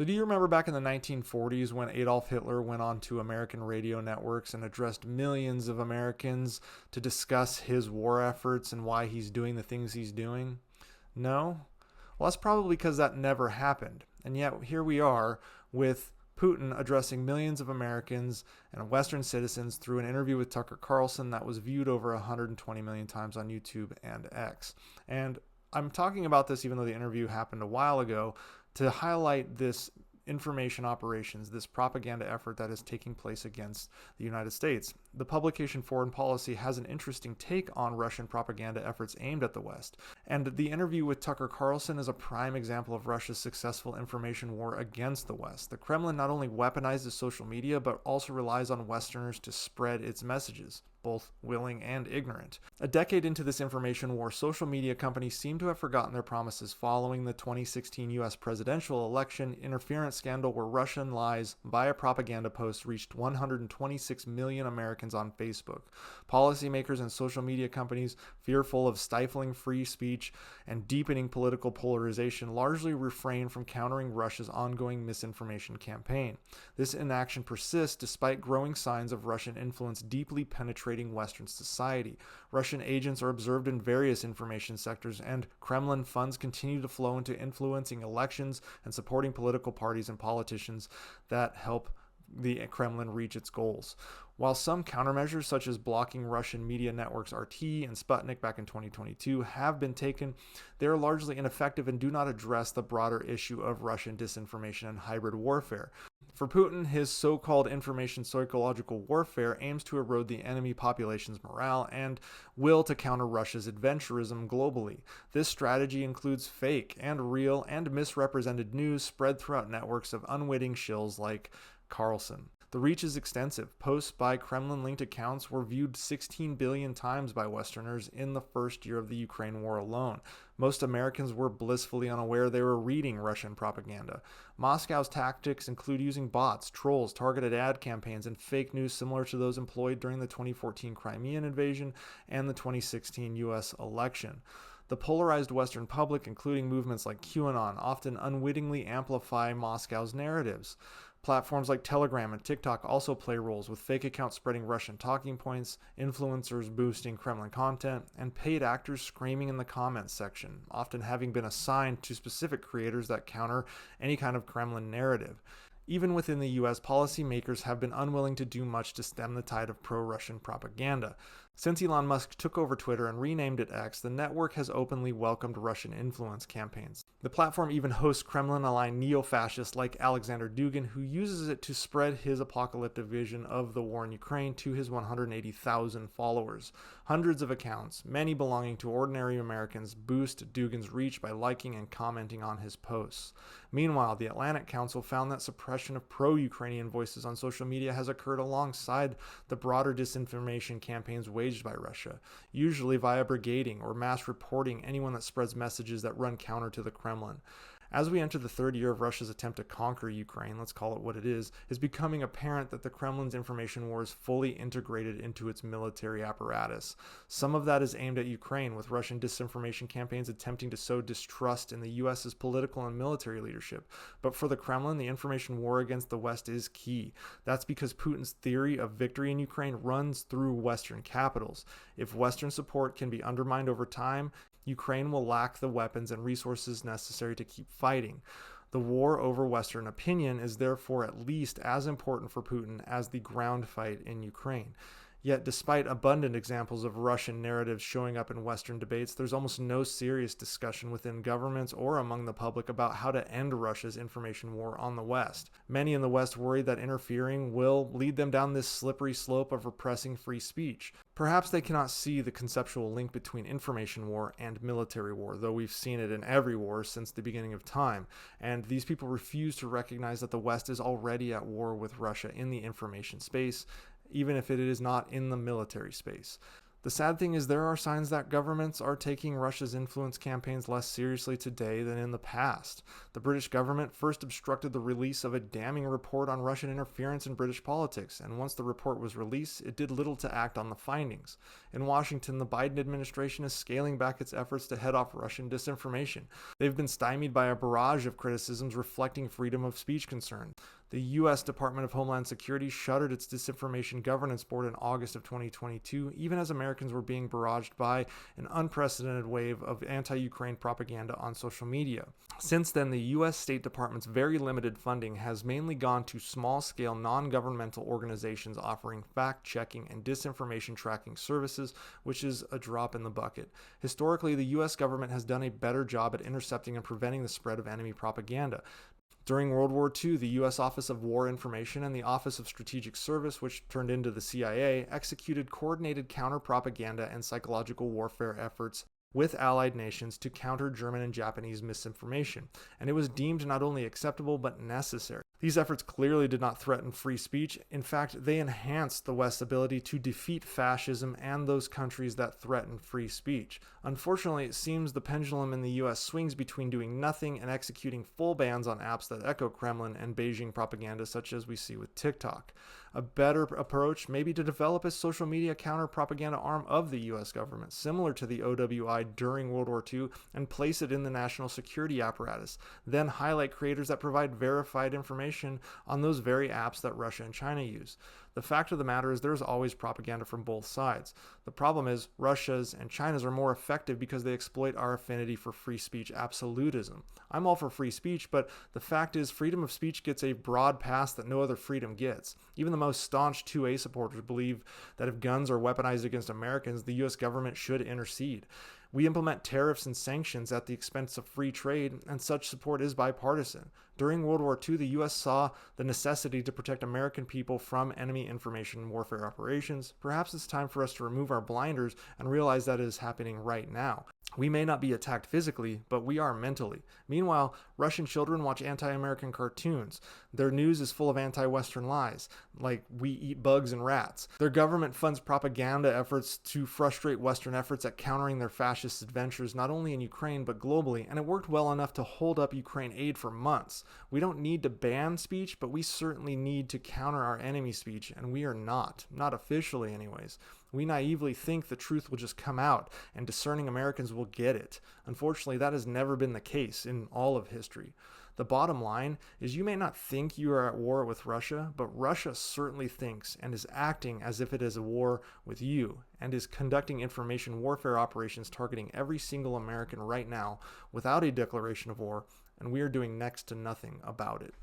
So do you remember back in the 1940s when Adolf Hitler went on to American radio networks and addressed millions of Americans to discuss his war efforts and why he's doing the things he's doing? No? Well, that's probably because that never happened. And yet here we are with Putin addressing millions of Americans and Western citizens through an interview with Tucker Carlson that was viewed over 120 million times on YouTube and X. And I'm talking about this even though the interview happened a while ago to highlight this information operations, this propaganda effort that is taking place against the United States. The publication Foreign Policy has an interesting take on Russian propaganda efforts aimed at the West. And the interview with Tucker Carlson is a prime example of Russia's successful information war against the West. The Kremlin not only weaponizes social media, but also relies on Westerners to spread its messages, both willing and ignorant. A decade into this information war, social media companies seem to have forgotten their promises following the 2016 US presidential election interference scandal where Russian lies via propaganda posts reached 126 million Americans on Facebook. Policymakers and social media companies, fearful of stifling free speech and deepening political polarization, largely refrain from countering Russia's ongoing misinformation campaign. This inaction persists despite growing signs of Russian influence deeply penetrating Western society. Russian agents are observed in various information sectors, and Kremlin funds continue to flow into influencing elections and supporting political parties and politicians that help the Kremlin reach its goals. While some countermeasures, such as blocking Russian media networks RT and Sputnik back in 2022, have been taken, they are largely ineffective and do not address the broader issue of Russian disinformation and hybrid warfare. For Putin, his so-called information psychological warfare aims to erode the enemy population's morale and will to counter Russia's adventurism globally. This strategy includes fake and real and misrepresented news spread throughout networks of unwitting shills like Carlson. The reach is extensive. Posts by Kremlin-linked accounts were viewed 16 billion times by Westerners in the first year of the Ukraine war alone. Most Americans were blissfully unaware they were reading Russian propaganda. Moscow's tactics include using bots, trolls, targeted ad campaigns, and fake news similar to those employed during the 2014 Crimean invasion and the 2016 U.S. election. The polarized Western public, including movements like QAnon, often unwittingly amplify Moscow's narratives. Platforms like Telegram and TikTok also play roles, with fake accounts spreading Russian talking points, influencers boosting Kremlin content, and paid actors screaming in the comments section, often having been assigned to specific creators that counter any kind of Kremlin narrative. Even within the US, policymakers have been unwilling to do much to stem the tide of pro-Russian propaganda. Since Elon Musk took over Twitter and renamed it X, the network has openly welcomed Russian influence campaigns. The platform even hosts Kremlin-aligned neo-fascists like Alexander Dugin, who uses it to spread his apocalyptic vision of the war in Ukraine to his 180,000 followers. Hundreds of accounts, many belonging to ordinary Americans, boost Dugin's reach by liking and commenting on his posts. Meanwhile, the Atlantic Council found that suppression of pro-Ukrainian voices on social media has occurred alongside the broader disinformation campaigns waged by Russia, usually via brigading or mass reporting anyone that spreads messages that run counter to the Kremlin. As we enter the third year of Russia's attempt to conquer Ukraine, let's call it what it is becoming apparent that the Kremlin's information war is fully integrated into its military apparatus. Some of that is aimed at Ukraine, with Russian disinformation campaigns attempting to sow distrust in the US's political and military leadership. But for the Kremlin, the information war against the West is key. That's because Putin's theory of victory in Ukraine runs through Western capitals. If Western support can be undermined over time, Ukraine will lack the weapons and resources necessary to keep fighting. The war over Western opinion is therefore at least as important for Putin as the ground fight in Ukraine. Yet, despite abundant examples of Russian narratives showing up in Western debates, there's almost no serious discussion within governments or among the public about how to end Russia's information war on the West. Many in the West worry that interfering will lead them down this slippery slope of repressing free speech. Perhaps they cannot see the conceptual link between information war and military war, though we've seen it in every war since the beginning of time, and these people refuse to recognize that the West is already at war with Russia in the information space, even if it is not in the military space. The sad thing is there are signs that governments are taking Russia's influence campaigns less seriously today than in the past. The British government first obstructed the release of a damning report on Russian interference in British politics, and once the report was released, it did little to act on the findings. In Washington, the Biden administration is scaling back its efforts to head off Russian disinformation. They've been stymied by a barrage of criticisms reflecting freedom of speech concerns. The U.S. Department of Homeland Security shuttered its Disinformation Governance Board in August of 2022, even as Americans were being barraged by an unprecedented wave of anti-Ukraine propaganda on social media. Since then, the U.S. State Department's very limited funding has mainly gone to small-scale non-governmental organizations offering fact-checking and disinformation tracking services, which is a drop in the bucket. Historically, the U.S. government has done a better job at intercepting and preventing the spread of enemy propaganda. During World War II, the U.S. Office of War Information and the Office of Strategic Service, which turned into the CIA, executed coordinated counter-propaganda and psychological warfare efforts with allied nations to counter German and Japanese misinformation, and it was deemed not only acceptable but necessary. These efforts clearly did not threaten free speech. In fact, they enhanced the West's ability to defeat fascism and those countries that threaten free speech. Unfortunately, it seems the pendulum in the US swings between doing nothing and executing full bans on apps that echo Kremlin and Beijing propaganda, such as we see with TikTok. A better approach may be to develop a social media counter-propaganda arm of the US government, similar to the OWI during World War II, and place it in the national security apparatus. Then highlight creators that provide verified information on those very apps that Russia and China use. The fact of the matter is there's always propaganda from both sides. The problem is Russia's and China's are more effective because they exploit our affinity for free speech absolutism. I'm all for free speech, but the fact is freedom of speech gets a broad pass that no other freedom gets. Even the most staunch 2A supporters believe that if guns are weaponized against Americans, the US government should intercede. We implement tariffs and sanctions at the expense of free trade, and such support is bipartisan. During World War II, the U.S. saw the necessity to protect American people from enemy information warfare operations. Perhaps it's time for us to remove our blinders and realize that it is happening right now. We may not be attacked physically, but we are mentally. Meanwhile, Russian children watch anti-American cartoons. Their news is full of anti-Western lies, like we eat bugs and rats. Their government funds propaganda efforts to frustrate Western efforts at countering their fascist adventures, not only in Ukraine, but globally, and it worked well enough to hold up Ukraine aid for months. We don't need to ban speech, but we certainly need to counter our enemy speech, and we are not officially anyways. We naively think the truth will just come out and discerning Americans will get it. Unfortunately, that has never been the case in all of history. The bottom line is you may not think you are at war with Russia, but Russia certainly thinks and is acting as if it is a war with you and is conducting information warfare operations targeting every single American right now without a declaration of war, and we are doing next to nothing about it.